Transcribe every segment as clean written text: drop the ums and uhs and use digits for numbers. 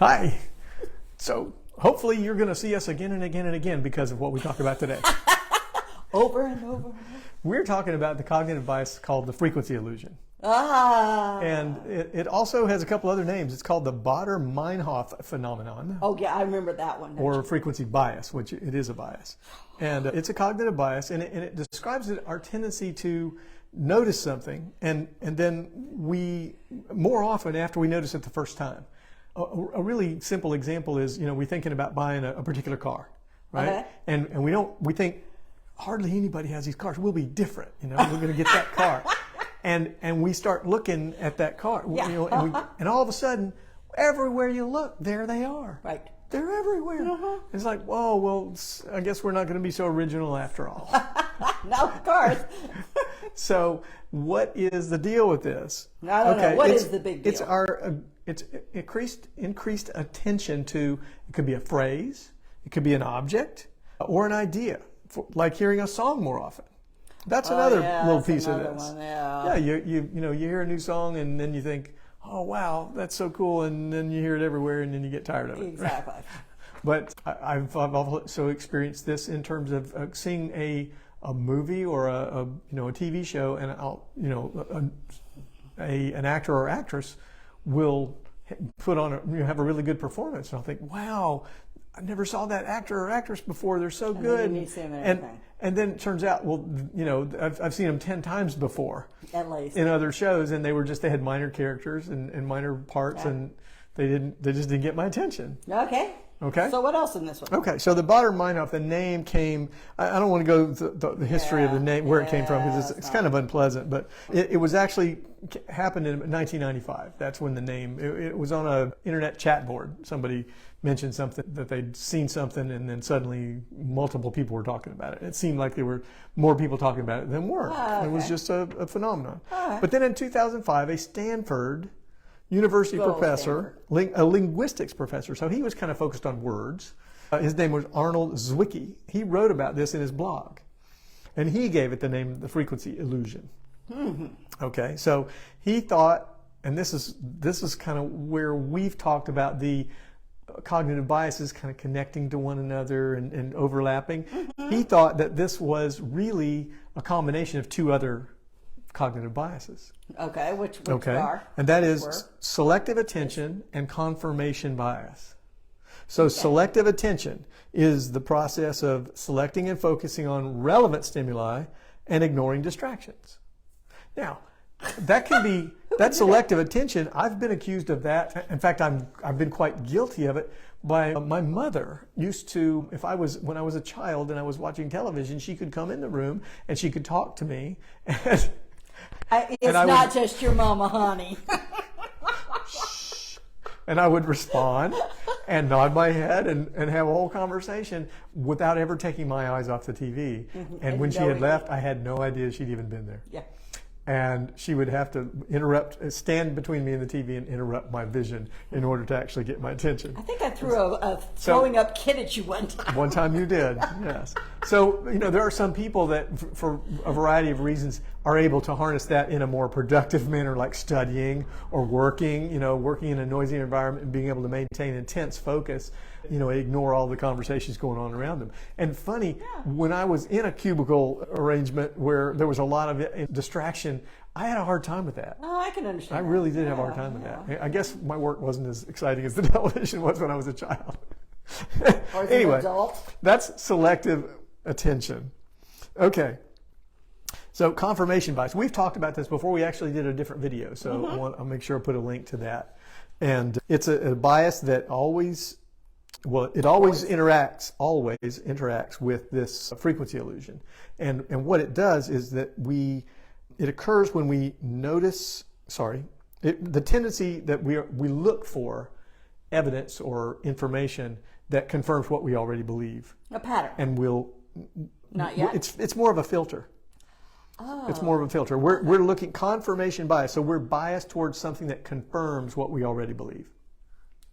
Hi. So hopefully you're going to see us again and again and again because of what we talk about today. Over and over and over. We're talking about the cognitive bias called the frequency illusion. Ah. And it also has a couple other names. It's called the Baader-Meinhof phenomenon. Oh, yeah, I remember that one. Or frequency bias, which it is a bias. And it's a cognitive bias, and it describes our tendency to notice something, and then we, more often after we notice it the first time. A really simple example is, we're thinking about buying a particular car, right? Okay. And we think, hardly anybody has these cars. We'll be different, we're going to get that car. And we start looking at that car, Yeah. and all of a sudden, everywhere you look, there they are. Right. They're everywhere. Uh-huh. It's like, whoa, well, I guess we're not going to be so original after all. No, of course. So what is the deal with this? I don't know. What is the big deal? It's increased attention to, it could be a phrase, it could be an object, or an idea, like hearing a song more often. That's another little piece of this. One, yeah. Yeah, you hear a new song and then you think, oh wow, that's so cool, and then you hear it everywhere and then you get tired of it. Exactly. But I've also experienced this in terms of seeing a movie or a TV show, and an actor or actress will put on have a really good performance, and I'll think, wow, I never saw that actor or actress before. They're so good. And then it turns out, well, I've seen them 10 times before, at least, in other shows, and they had minor characters and minor parts, and they just didn't get my attention. Okay. So what else in this one? Okay, so the Baader-Meinhof, the name came, I don't want to go the history of the name, where it came from, because it's kind of unpleasant, but it was actually happened in 1995. That's when the name, it was on an internet chat board. Somebody mentioned something, that they'd seen something, and then suddenly multiple people were talking about it. It seemed like there were more people talking about it than were. It was just a phenomenon. But then in 2005, a Stanford University professor, a linguistics professor, so he was kind of focused on words. His name was Arnold Zwicky. He wrote about this in his blog, and he gave it the name the frequency illusion. Mm-hmm. Okay, so he thought, and this is kind of where we've talked about the cognitive biases kind of connecting to one another and overlapping. Mm-hmm. He thought that this was really a combination of two other cognitive biases. Okay, which are? And that is selective attention and confirmation bias. So selective attention is the process of selecting and focusing on relevant stimuli and ignoring distractions. Now, that can be, that selective attention, I've been accused of that. In fact, I've been quite guilty of it by my mother. Used to, when I was a child and I was watching television, she could come in the room and she could talk to me, and it's not just your mama, honey. And I would respond and nod my head and have a whole conversation without ever taking my eyes off the TV. Mm-hmm. And when she had left, I had no idea she'd even been there. Yeah. And she would have to stand between me and the TV and interrupt my vision in order to actually get my attention. I think I threw a throwing up kid at you one time. One time you did, yes. So, there are some people that, for a variety of reasons, are able to harness that in a more productive manner, like studying or working, working in a noisy environment and being able to maintain intense focus, ignore all the conversations going on around them. And funny, when I was in a cubicle arrangement where there was a lot of distraction, I had a hard time with that. Oh, I can understand. I really did have a hard time with that. I guess my work wasn't as exciting as the television was when I was a child. Or as Anyway, an adult. that's selective attention. Okay. So confirmation bias. We've talked about this before. We actually did a different video, so I'll make sure I put a link to that. And it's a bias that always interacts with this frequency illusion. And what it does is that it occurs when we notice, the tendency that we look for evidence or information that confirms what we already believe. A pattern. And not yet. It's more of a filter. Oh. It's more of a filter. We're looking confirmation bias, so we're biased towards something that confirms what we already believe.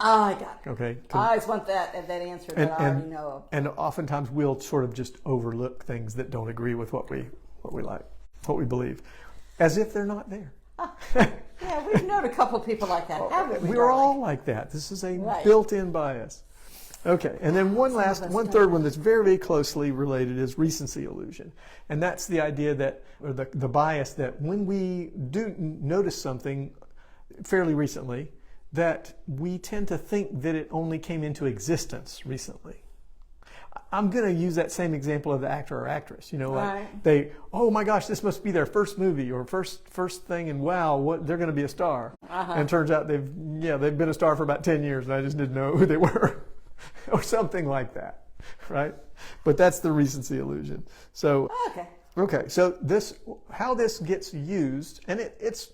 Oh, I got it. Okay. I always want that answer that I already know of. And oftentimes we'll sort of just overlook things that don't agree with what we like, what we believe, as if they're not there. Yeah, we've known a couple people like that, haven't we? We're all like that. This is a built-in bias. Okay, and then one third one that's very, very closely related is recency illusion. And that's the idea that, or the bias that when we do notice something fairly recently, that we tend to think that it only came into existence recently. I'm going to use that same example of the actor or actress. You know, like oh my gosh, this must be their first movie or first thing, and wow, they're going to be a star. And it turns out they've been a star for about 10 years, and I just didn't know who they were. Or something like that, right? But that's the recency illusion. So so how this gets used, and it's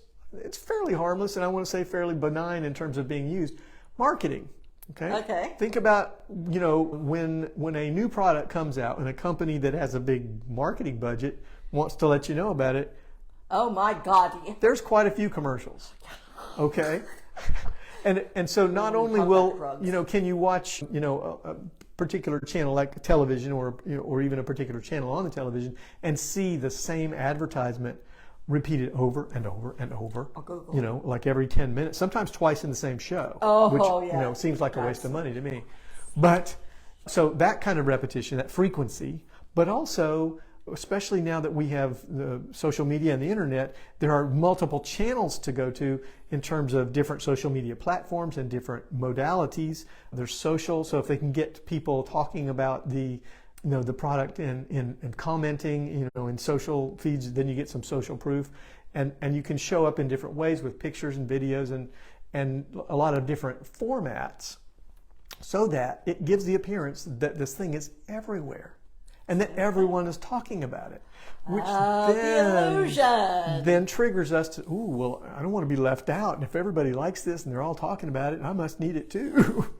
fairly harmless, and I want to say fairly benign in terms of being used. Marketing. Okay. Think about, you know, when a new product comes out and a company that has a big marketing budget wants to let you know about it. Oh my God! There's quite a few commercials. Okay. And so not only can you watch, you know, a particular channel like television or even a particular channel on the television and see the same advertisement repeated over and over and over, you know, like every 10 minutes, sometimes twice in the same show, which, you know, seems like a waste of money to me. But so that kind of repetition, that frequency, but also, especially now that we have the social media and the internet, there are multiple channels to go to in terms of different social media platforms and different modalities. There's social, so if they can get people talking about the product and commenting, you know, in social feeds, then you get some social proof, and you can show up in different ways with pictures and videos and a lot of different formats, so that it gives the appearance that this thing is everywhere. And that everyone is talking about it, which then triggers us to, well, I don't want to be left out. And if everybody likes this and they're all talking about it, I must need it too.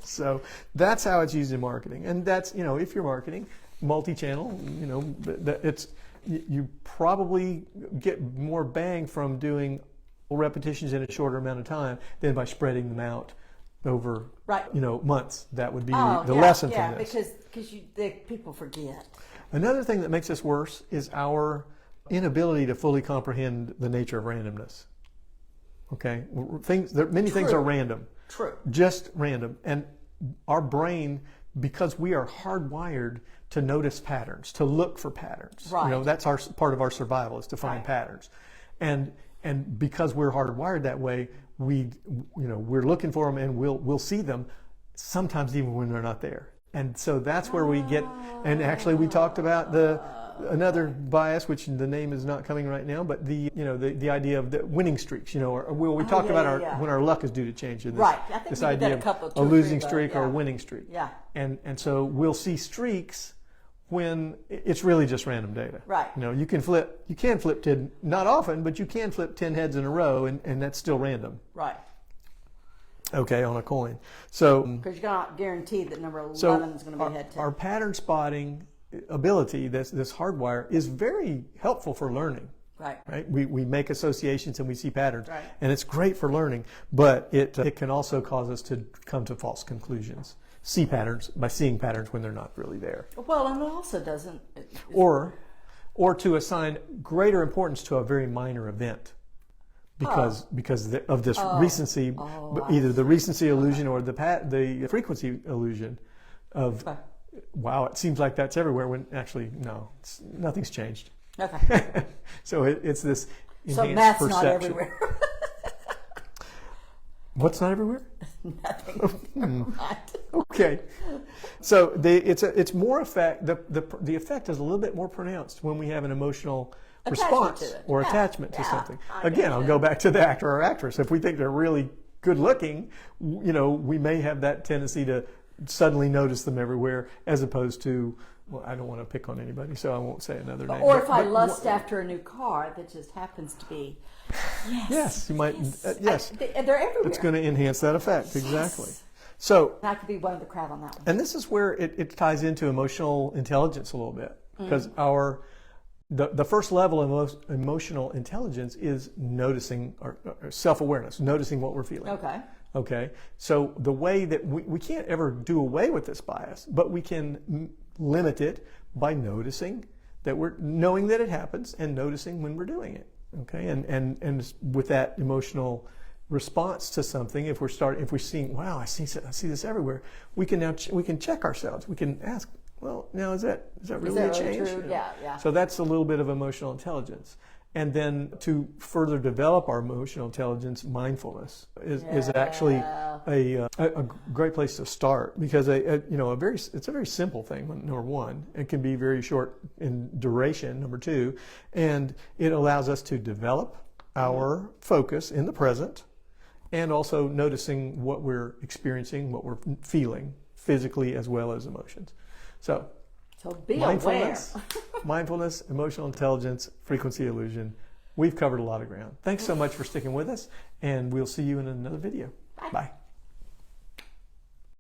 So that's how it's used in marketing. And that's, you know, if you're marketing multi-channel, you know, you probably get more bang from doing repetitions in a shorter amount of time than by spreading them out over, you know, months. That would be the lesson from this. Because people forget. Another thing that makes us worse is our inability to fully comprehend the nature of randomness. Okay, many things are random. True. Just random, and our brain, because we are hardwired to notice patterns, to look for patterns. Right. You know, that's part of our survival, is to find patterns, and because we're hardwired that way, we're looking for them, and we'll see them sometimes even when they're not there. And so that's where we get, and actually we talked about another bias, which the name is not coming right now, but the idea of the winning streaks, you know, or we talked about when our luck is due to change. In this idea of a losing streak or a winning streak. Yeah. And so we'll see streaks when it's really just random data. Right. You know, you can flip 10, not often, but you can flip 10 heads in a row, and that's still random. Right. Okay, on a coin. So because you're not guaranteed that number 11 is going to be head 10. Our pattern spotting ability, this hardwire, is very helpful for learning. Right. We make associations and we see patterns, and it's great for learning. But it can also cause us to come to false conclusions, see patterns by seeing patterns when they're not really there. Well, and it also doesn't. Or to assign greater importance to a very minor event. Because of this recency, either the recency illusion or the frequency illusion of, wow, it seems like that's everywhere, when actually, no, nothing's changed. Okay. So it's this enhanced perception. So math's not everywhere. What's not everywhere? Nothing. Okay. So it's more effect. The effect is a little bit more pronounced when we have an emotional response or attachment to something. Again, I'll go back to the actor or actress. If we think they're really good looking, you know, we may have that tendency to suddenly notice them everywhere, as opposed to, well, I don't want to pick on anybody, so I won't say another name. Or if I lust after a new car that just happens to be, yes, you might, yes. They're everywhere. It's going to enhance that effect, exactly. So I could be one of the crowd on that one. And this is where it ties into emotional intelligence a little bit, because the first level of emotional intelligence is noticing, or self-awareness, noticing what we're feeling. Okay. So the way that we can't ever do away with this bias, but we can limit it by noticing that knowing that it happens and noticing when we're doing it. Okay, and with that emotional response to something, if we're seeing, wow, I see this everywhere, we can now we can check ourselves. We can ask, well, now is that really a change? True? Yeah. So that's a little bit of emotional intelligence. And then to further develop our emotional intelligence, mindfulness is actually a great place to start, because it's a very simple thing. Number one, it can be very short in duration. Number two, and it allows us to develop our focus in the present, and also noticing what we're experiencing, what we're feeling physically as well as emotions. So be aware. Mindfulness, emotional intelligence, frequency illusion. We've covered a lot of ground. Thanks so much for sticking with us, and we'll see you in another video. Bye.